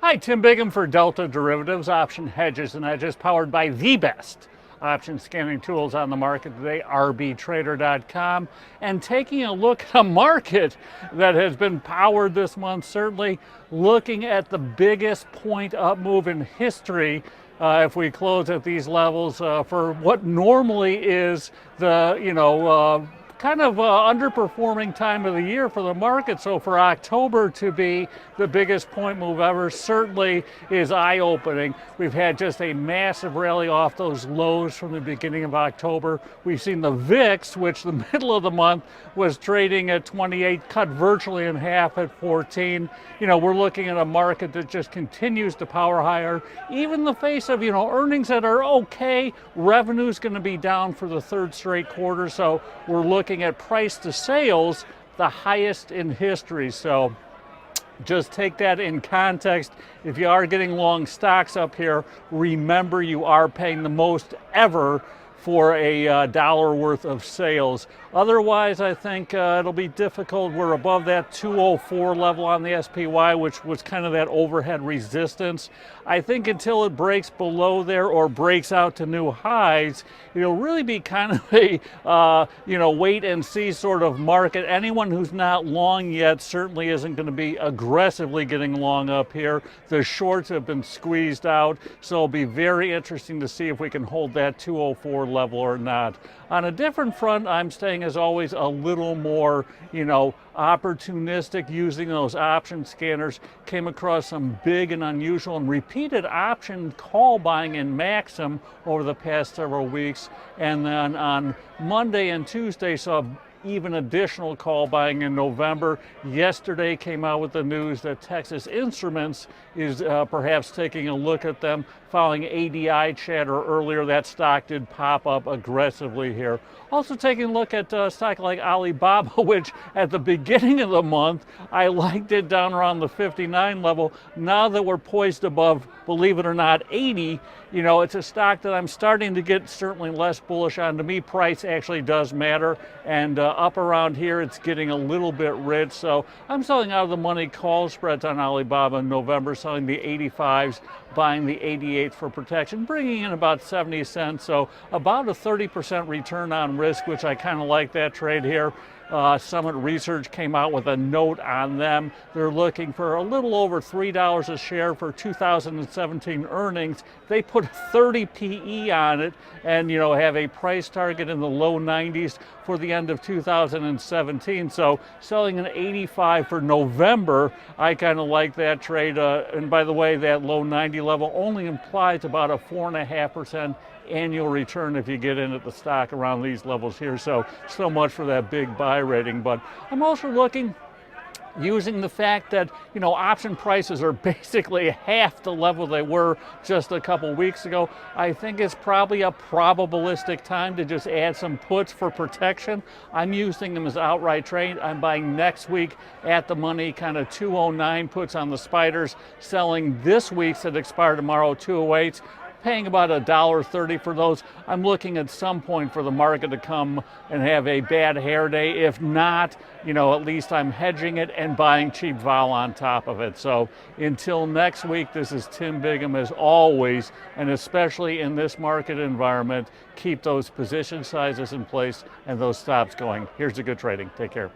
Hi, Tim Bigham for Delta Derivatives, option hedges and edges, powered by the best option scanning tools on the market today, rbtrader.com. And taking a look at a market that has been powered this month, certainly looking at the biggest point up move in history. If we close at these levels for what normally is the, kind of underperforming time of the year for the market. So for October to be the biggest point move ever certainly is eye-opening. We've had just a massive rally off those lows from the beginning of October. We've seen the VIX, which the middle of the month was trading at 28, cut virtually in half at 14. We're looking at a market that just continues to power higher, even in the face of, earnings that are okay. Revenue's going to be down for the third straight quarter, so we're looking at price to sales, the highest in history. So just take that in context. If you are getting long stocks up here, remember you are paying the most ever for a dollar worth of sales. Otherwise, I think it'll be difficult. We're above that 204 level on the SPY, which was kind of that overhead resistance. I think until it breaks below there or breaks out to new highs, it'll really be kind of a wait and see sort of market. Anyone who's not long yet certainly isn't going to be aggressively getting long up here. The shorts have been squeezed out, so it'll be very interesting to see if we can hold that 204 level or not. On a different front, I'm staying as always a little more, opportunistic using those option scanners. Came across some big and unusual and repeated option call buying in Maxim over the past several weeks. And then on Monday and Tuesday saw even additional call buying in November. Yesterday came out with the news that Texas Instruments is perhaps taking a look at them following ADI chatter earlier. That stock did pop up aggressively here. Also taking a look at a stock like Alibaba, which at the beginning of the month, I liked it down around the 59 level. Now that we're poised above, believe it or not, 80, it's a stock that I'm starting to get certainly less bullish on. To me, price actually does matter. And up around here, it's getting a little bit rich. So I'm selling out of the money call spreads on Alibaba in November, selling the 85s, buying the 88 for protection, bringing in about 70 cents. So about a 30% return on risk, which I kind of like that trade here. Summit Research came out with a note on them. They're looking for a little over $3 a share for 2017 earnings. They put 30 PE on it and, have a price target in the low 90s for the end of 2017. So selling an 85 for November, I kind of like that trade. And by the way, that low 90 level only implies about a 4.5% annual return if you get in at the stock around these levels here. So much for that big buy rating. But I'm also looking using the fact that, option prices are basically half the level they were just a couple weeks ago. I think it's probably a probabilistic time to just add some puts for protection. I'm using them as outright trade. I'm buying next week at the money, kind of 209 puts on the spiders, selling this week's that expire tomorrow, 208s. Paying about $1.30 for those. I'm looking at some point for the market to come and have a bad hair day. If not, at least I'm hedging it and buying cheap vol on top of it. So until next week, this is Tim Bigham as always, and especially in this market environment, keep those position sizes in place and those stops going. Here's a good trading. Take care.